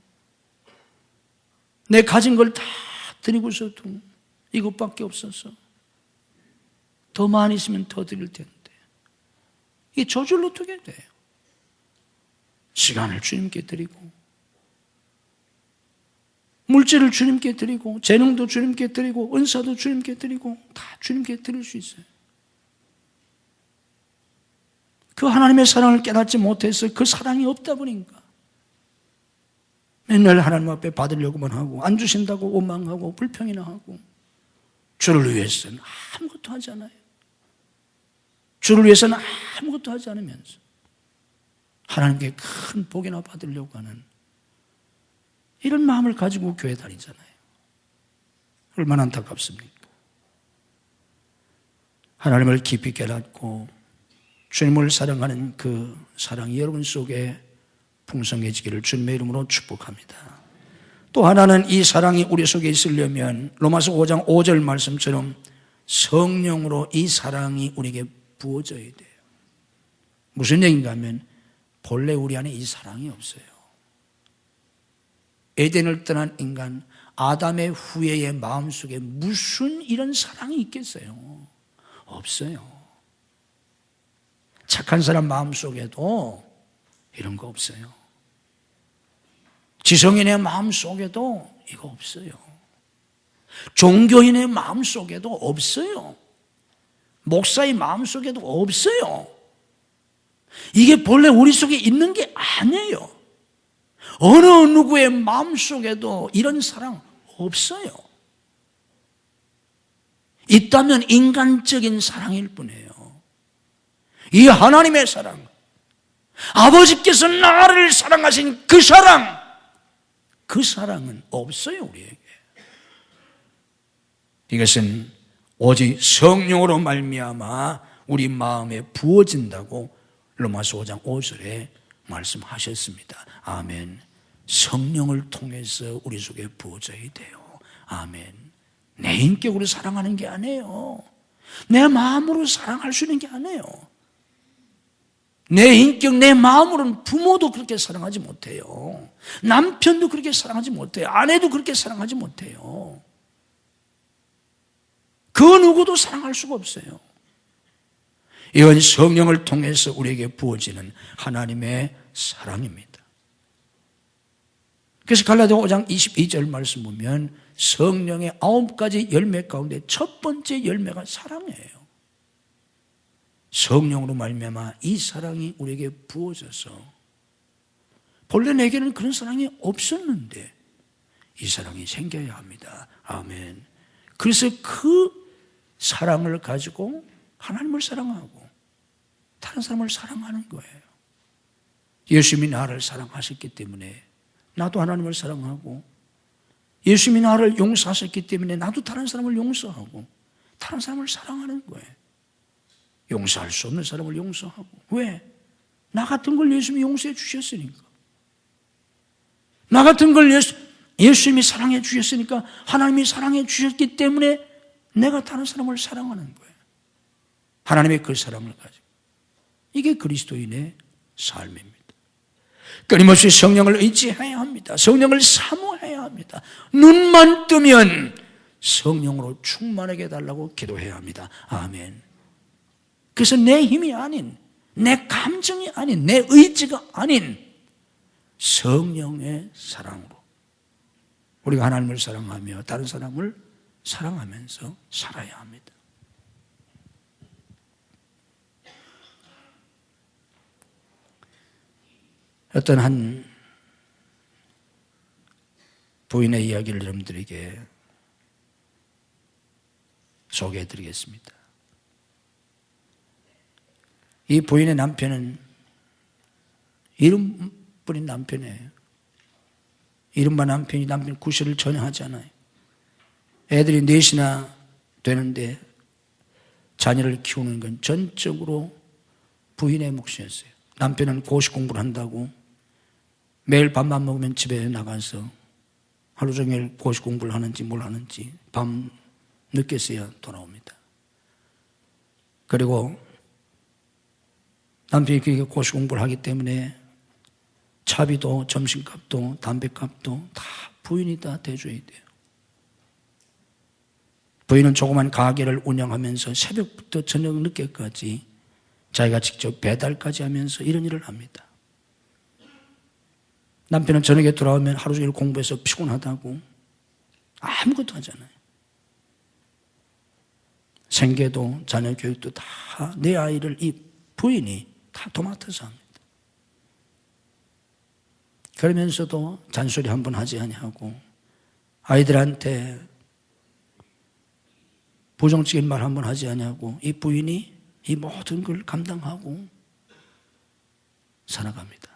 내 가진 걸 다 드리고서도 이것밖에 없어서 더 많이 있으면 더 드릴 텐데 이게 저절로 되게 돼요. 시간을 주님께 드리고 물질을 주님께 드리고 재능도 주님께 드리고 은사도 주님께 드리고 다 주님께 드릴 수 있어요. 그 하나님의 사랑을 깨닫지 못해서 그 사랑이 없다 보니까 맨날 하나님 앞에 받으려고만 하고 안 주신다고 원망하고 불평이나 하고 주를 위해서는 아무것도 하지 않아요. 주를 위해서는 아무것도 하지 않으면서 하나님께 큰 복이나 받으려고 하는 이런 마음을 가지고 교회 다니잖아요. 얼마나 안타깝습니까? 하나님을 깊이 깨닫고 주님을 사랑하는 그 사랑이 여러분 속에 풍성해지기를 주님의 이름으로 축복합니다. 또 하나는 이 사랑이 우리 속에 있으려면 로마서 5장 5절 말씀처럼 성령으로 이 사랑이 우리에게 부어져야 돼요. 무슨 얘기인가 하면 본래 우리 안에 이 사랑이 없어요. 에덴을 떠난 인간 아담의 후예의 마음속에 무슨 이런 사랑이 있겠어요? 없어요. 착한 사람 마음속에도 이런 거 없어요. 지성인의 마음속에도 이거 없어요. 종교인의 마음속에도 없어요. 목사의 마음속에도 없어요. 이게 본래 우리 속에 있는 게 아니에요. 어느 누구의 마음속에도 이런 사랑 없어요. 있다면 인간적인 사랑일 뿐이에요. 이 하나님의 사랑, 아버지께서 나를 사랑하신 그 사랑, 그 사랑은 없어요, 우리에게. 이것은 오직 성령으로 말미암아 우리 마음에 부어진다고 로마서 5장 5절에 말씀하셨습니다. 아멘. 성령을 통해서 우리 속에 부어져야 돼요. 아멘. 내 인격으로 사랑하는 게 아니에요. 내 마음으로 사랑할 수 있는 게 아니에요. 내 인격, 내 마음으로는 부모도 그렇게 사랑하지 못해요. 남편도 그렇게 사랑하지 못해요. 아내도 그렇게 사랑하지 못해요. 그 누구도 사랑할 수가 없어요. 이건 성령을 통해서 우리에게 부어지는 하나님의 사랑입니다. 그래서 갈라디아 5장 22절 말씀 보면 성령의 9가지 열매 가운데 첫 번째 열매가 사랑이에요. 성령으로 말미암아 이 사랑이 우리에게 부어져서 본래 내게는 그런 사랑이 없었는데 이 사랑이 생겨야 합니다. 아멘. 그래서 그 사랑을 가지고 하나님을 사랑하고 다른 사람을 사랑하는 거예요. 예수님이 나를 사랑하셨기 때문에 나도 하나님을 사랑하고, 예수님이 나를 용서하셨기 때문에 나도 다른 사람을 용서하고 다른 사람을 사랑하는 거예요. 용서할 수 없는 사람을 용서하고. 왜? 나 같은 걸 예수님이 용서해 주셨으니까. 나 같은 걸 예수님이 사랑해 주셨으니까, 하나님이 사랑해 주셨기 때문에 내가 다른 사람을 사랑하는 거예요. 하나님의 그 사랑을 가지고. 이게 그리스도인의 삶입니다. 끊임없이 성령을 의지해야 합니다. 성령을 사모해야 합니다. 눈만 뜨면 성령으로 충만하게 해달라고 기도해야 합니다. 아멘. 그래서 내 힘이 아닌, 내 감정이 아닌, 내 의지가 아닌 성령의 사랑으로 우리가 하나님을 사랑하며 다른 사람을 사랑하면서 살아야 합니다. 어떤 한 부인의 이야기를 여러분들에게 소개해 드리겠습니다. 이 부인의 남편은 이름뿐인 남편이에요. 이른바 남편이 남편 구실을 전혀 하지 않아요. 애들이 넷이나 되는데 자녀를 키우는 건 전적으로 부인의 몫이었어요. 남편은 고시 공부를 한다고 매일 밥만 먹으면 집에 나가서 하루 종일 고시 공부를 하는지 뭘 하는지 밤 늦게서야 돌아옵니다. 그리고 남편이 그렇게 고시 공부를 하기 때문에 차비도 점심값도 담배값도 다 부인이 다 대줘야 돼요. 부인은 조그만 가게를 운영하면서 새벽부터 저녁 늦게까지 자기가 직접 배달까지 하면서 이런 일을 합니다. 남편은 저녁에 돌아오면 하루 종일 공부해서 피곤하다고 아무것도 하잖아요. 생계도 자녀 교육도 다 내 아이를 이 부인이 다 도맡아서 합니다. 그러면서도 잔소리 한 번 하지 아니하고 아이들한테 부정적인 말 한 번 하지 아니하고 이 부인이 이 모든 걸 감당하고 살아갑니다.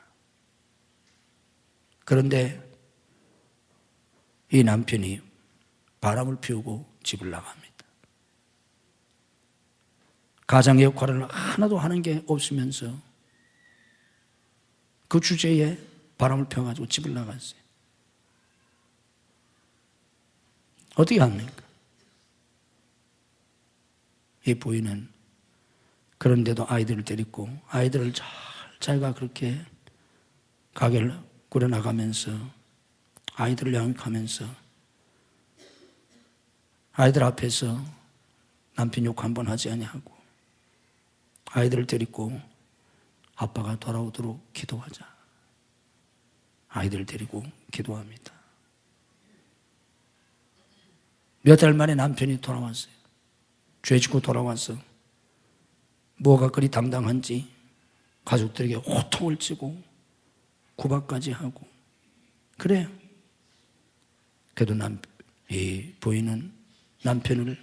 그런데 이 남편이 바람을 피우고 집을 나갑니다. 가장의 역할을 하나도 하는 게 없으면서 그 주제에 바람을 펴가지고 집을 나갔어요. 어떻게 합니까? 이 부인은 그런데도 아이들을 데리고 아이들을 자기가 그렇게 가게를 꾸려나가면서 아이들을 양육하면서 아이들 앞에서 남편 욕 한 번 하지 아니하고 아이들을 데리고 아빠가 돌아오도록 기도하자. 아이들을 데리고 기도합니다. 몇 달 만에 남편이 돌아왔어요. 죄 짓고 돌아와서 뭐가 그리 당당한지 가족들에게 호통을 치고 구박까지 하고 그래요. 그래도 이 부인은 남편을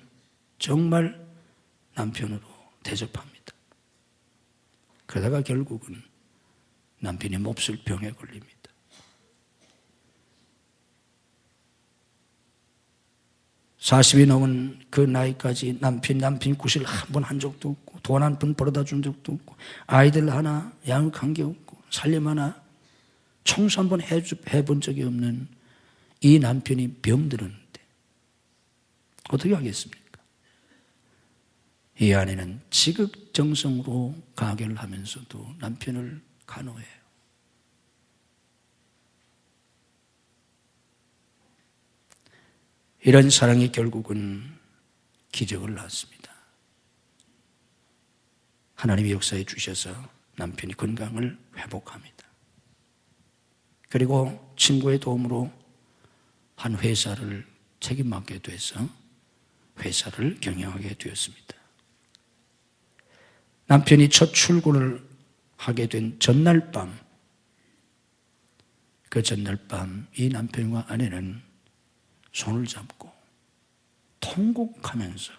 정말 남편으로 대접합니다. 그러다가 결국은 남편이 몹쓸 병에 걸립니다. (40이) 넘은 그 나이까지 남편 구실 한 번 한 적도 없고 돈 한 푼 벌어다 준 적도 없고 아이들 하나 양육한 게 없고 살림 하나 청소 한 번 해본 적이 없는 이 남편이 병들었는데 어떻게 하겠습니까? 이 아내는 지극정성으로 가게를 하면서도 남편을 간호해요. 이런 사랑이 결국은 기적을 낳았습니다. 하나님이 역사해 주셔서 남편이 건강을 회복합니다. 그리고 친구의 도움으로 한 회사를 책임맡게 돼서 회사를 경영하게 되었습니다. 남편이 첫 출근을 하게 된 전날 밤, 그 전날 밤 이 남편과 아내는 손을 잡고 통곡하면서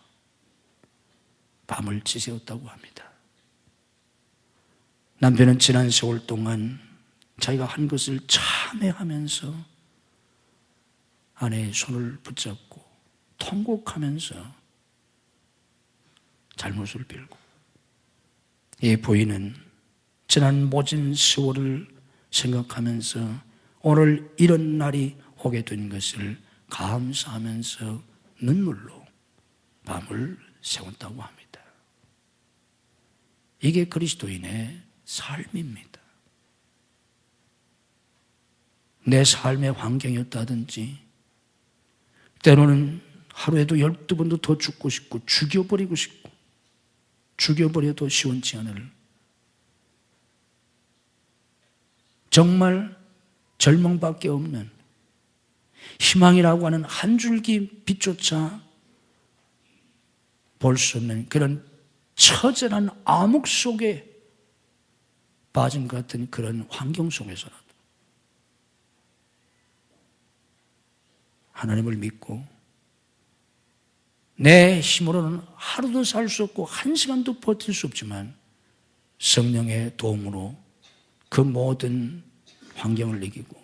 밤을 지새웠다고 합니다. 남편은 지난 세월 동안 자기가 한 것을 참회하면서 아내의 손을 붙잡고 통곡하면서 잘못을 빌고, 이 부인은 지난 모진 세월을 생각하면서 오늘 이런 날이 오게 된 것을 감사하면서 눈물로 밤을 새웠다고 합니다. 이게 그리스도인의 삶입니다. 내 삶의 환경이었다든지 때로는 하루에도 12번도 더 죽고 싶고 죽여버리고 싶고 죽여버려도 시원치 않을 정말 절망밖에 없는 희망이라고 하는 한 줄기 빛조차 볼 수 없는 그런 처절한 암흑 속에 빠진 것 같은 그런 환경 속에서라도 하나님을 믿고 내 힘으로는 하루도 살 수 없고 한 시간도 버틸 수 없지만 성령의 도움으로 그 모든 환경을 이기고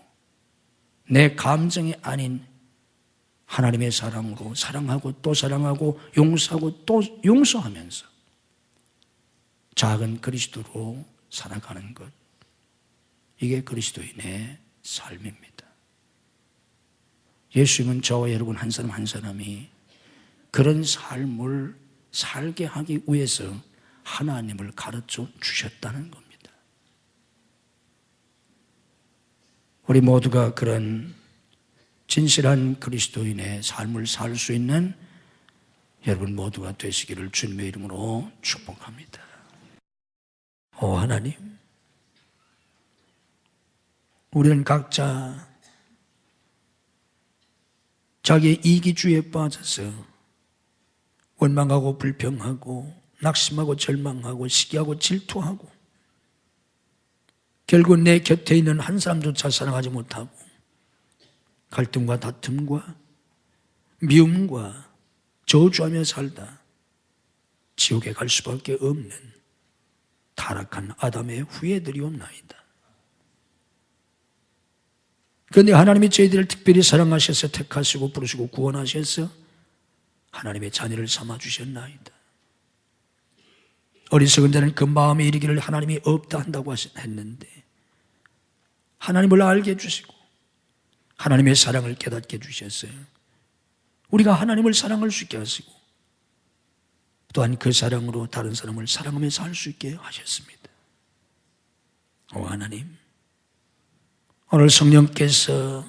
내 감정이 아닌 하나님의 사랑으로 사랑하고 또 사랑하고 용서하고 또 용서하면서 작은 그리스도로 살아가는 것, 이게 그리스도인의 삶입니다. 예수님은 저와 여러분 한 사람 한 사람이 그런 삶을 살게 하기 위해서 하나님을 가르쳐 주셨다는 겁니다. 우리 모두가 그런 진실한 그리스도인의 삶을 살 수 있는 여러분 모두가 되시기를 주님의 이름으로 축복합니다. 오 하나님, 우리는 각자 자기의 이기주의에 빠져서 원망하고 불평하고 낙심하고 절망하고 시기하고 질투하고 결국 내 곁에 있는 한 사람조차 사랑하지 못하고 갈등과 다툼과 미움과 저주하며 살다 지옥에 갈 수밖에 없는 타락한 아담의 후예들이옵나이다. 그런데 하나님이 저희들을 특별히 사랑하셔서 택하시고 부르시고 구원하셔서 하나님의 자녀를 삼아주셨나이다. 어리석은 자는 그 마음에 이르기를 하나님이 없다 한다고 했는데 하나님을 알게 해주시고 하나님의 사랑을 깨닫게 해주셨어요. 우리가 하나님을 사랑할 수 있게 하시고 또한 그 사랑으로 다른 사람을 사랑하며 살 수 있게 하셨습니다. 오 하나님, 오늘 성령께서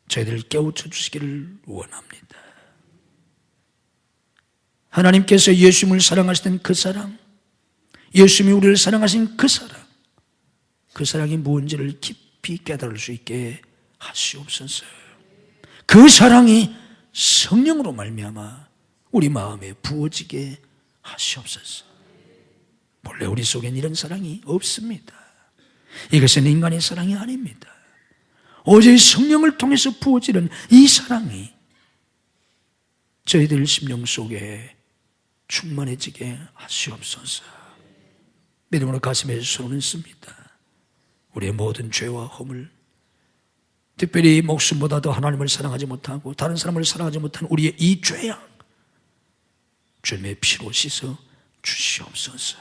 저희들을 깨우쳐 주시기를 원합니다. 하나님께서 예수님을 사랑하시던 그 사랑, 예수님이 우리를 사랑하신 그 사랑이 무엇인지를 깊이 깨달을 수 있게 하시옵소서. 그 사랑이 성령으로 말미암아 우리 마음에 부어지게 하시옵소서. 본래 우리 속엔 이런 사랑이 없습니다. 이것은 인간의 사랑이 아닙니다. 오직 성령을 통해서 부어지는 이 사랑이 저희들 심령 속에 충만해지게 하시옵소서. 믿음으로 가슴에 손을 씁니다. 우리의 모든 죄와 허물, 특별히 목숨보다도 하나님을 사랑하지 못하고 다른 사람을 사랑하지 못한 우리의 이 죄악, 주님의 피로 씻어 주시옵소서.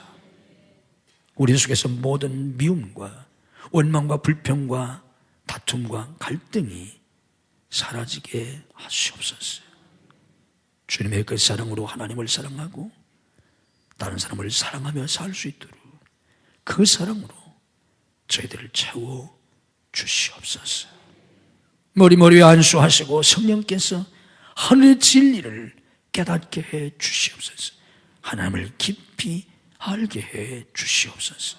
우리 속에서 모든 미움과 원망과 불평과 다툼과 갈등이 사라지게 하시옵소서. 주님의 그 사랑으로 하나님을 사랑하고 다른 사람을 사랑하며 살 수 있도록 그 사랑으로 저희들을 채워 주시옵소서. 머리머리에 안수하시고 성령께서 하늘의 진리를 깨닫게 해 주시옵소서. 하나님을 깊이 알게 해 주시옵소서.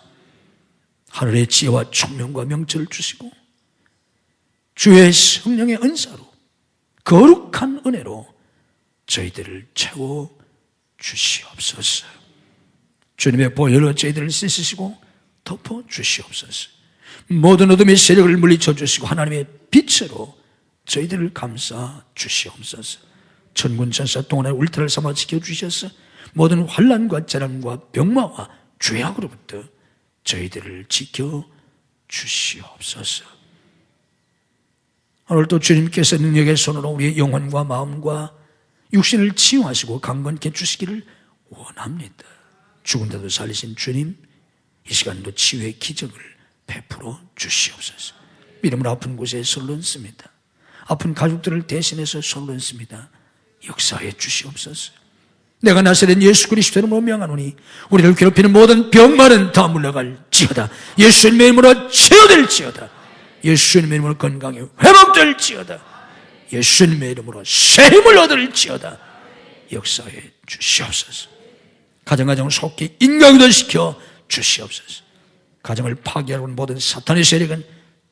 하늘의 지혜와 총명과 명철을 주시고 주의 성령의 은사로 거룩한 은혜로 저희들을 채워 주시옵소서. 주님의 보혈로 저희들을 씻으시고 덮어 주시옵소서. 모든 어둠의 세력을 물리쳐 주시고 하나님의 빛으로 저희들을 감싸 주시옵소서. 천군 천사 동안의 울타리를 삼아 지켜주셔서 모든 환난과 재난과 병마와 죄악으로부터 저희들을 지켜 주시옵소서. 오늘도 주님께서 능력의 손으로 우리의 영혼과 마음과 육신을 치유하시고 강건케 주시기를 원합니다. 죽은데도 살리신 주님, 이 시간도 치유의 기적을 베풀어 주시옵소서. 믿음으로 아픈 곳에 손을 얹습니다. 아픈 가족들을 대신해서 손을 얹습니다. 역사해 주시옵소서. 내가 나사렛 예수 그리스도로 명하노니 우리를 괴롭히는 모든 병만은 다 물러갈지어다. 예수님의 이름으로 치유될지어다. 예수님의 이름으로 건강이 회복될지어다. 예수님의 이름으로 새 힘을 얻을지어다. 역사해 주시옵소서. 가정을 속히 인간화시켜 주시옵소서. 가정을 파괴하는 모든 사탄의 세력은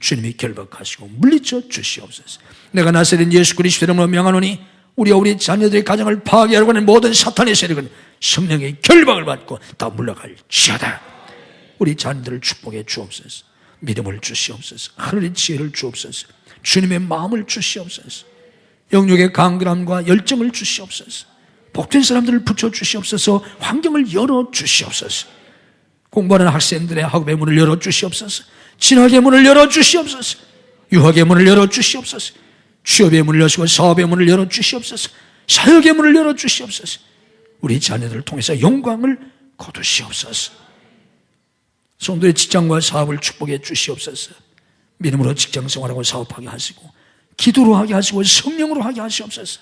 주님이 결박하시고 물리쳐 주시옵소서. 내가 나사렛 예수 그리스도로 명하노니 우리와 우리 자녀들의 가정을 파괴하려고 하는 모든 사탄의 세력은 성령의 결박을 받고 다 물러갈지어다. 우리 자녀들을 축복해 주옵소서. 믿음을 주시옵소서. 하늘의 지혜를 주옵소서. 주님의 마음을 주시옵소서. 영육의 강건함과 열정을 주시옵소서. 복된 사람들을 붙여주시옵소서. 환경을 열어주시옵소서. 공부하는 학생들의 학업의 문을 열어주시옵소서. 진학의 문을 열어주시옵소서. 유학의 문을 열어주시옵소서. 취업의 문을 여시고 사업의 문을 열어주시옵소서. 사역의 문을 열어주시옵소서. 우리 자녀들을 통해서 영광을 거두시옵소서. 성도의 직장과 사업을 축복해 주시옵소서. 믿음으로 직장생활하고 사업하게 하시고 기도로 하게 하시고 성령으로 하게 하시옵소서.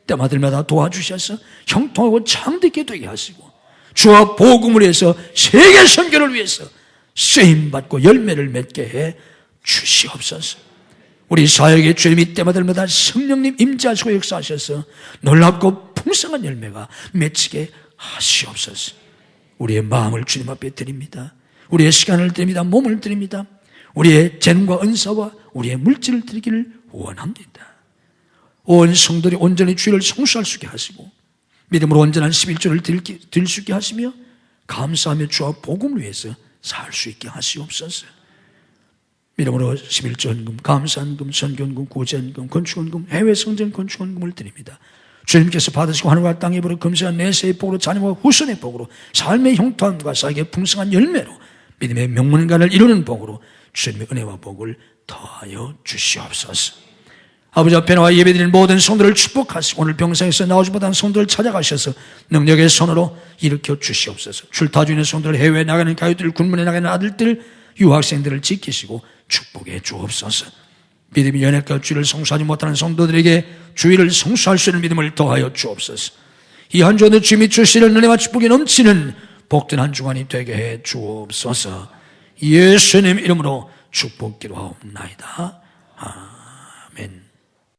때마들마다 도와주셔서 형통하고 창대케 되게 하시고 주와 복음을 위해서 세계 선교를 위해서 쓰임받고 열매를 맺게 해 주시옵소서. 우리 사역의 주님이 때마들마다 성령님 임재하시고 역사하셔서 놀랍고 풍성한 열매가 맺히게 하시옵소서. 우리의 마음을 주님 앞에 드립니다. 우리의 시간을 드립니다. 몸을 드립니다. 우리의 재능과 은사와 우리의 물질을 드리기를 원합니다. 온 성도들이 온전히 주를 성수할 수 있게 하시고 믿음으로 온전한 11조를 드릴 수 있게 하시며 감사하며 주와 복음을 위해서 살 수 있게 하시옵소서. 믿음으로 11조 헌금, 감사헌금, 선교헌금, 구제헌금, 건축헌금, 해외 성전 건축헌금을 드립니다. 주님께서 받으시고 하늘과 땅에 부르 금세한 내세의 복으로 자녀와 후손의 복으로 삶의 형통함과 사역의 풍성한 열매로 믿음의 명문관을 이루는 복으로 주님의 은혜와 복을 더하여 주시옵소서. 아버지 앞에 나와 예배드리는 모든 성도를 축복하시고 오늘 병상에서 나오지 못한 성도를 찾아가셔서 능력의 손으로 일으켜 주시옵소서. 출타 중인 성도를 해외에 나가는 가요들, 군문에 나가는 아들들, 유학생들을 지키시고 축복해 주옵소서. 믿음이 연약하여 주를 성수하지 못하는 성도들에게 주의를 성수할 수 있는 믿음을 더하여 주옵소서. 이 한 주도 주님이 주시는 은혜와 축복이 넘치는 복된 한 주간이 되게 해 주옵소서. 예수님 이름으로 축복 기도하옵나이다. 아멘.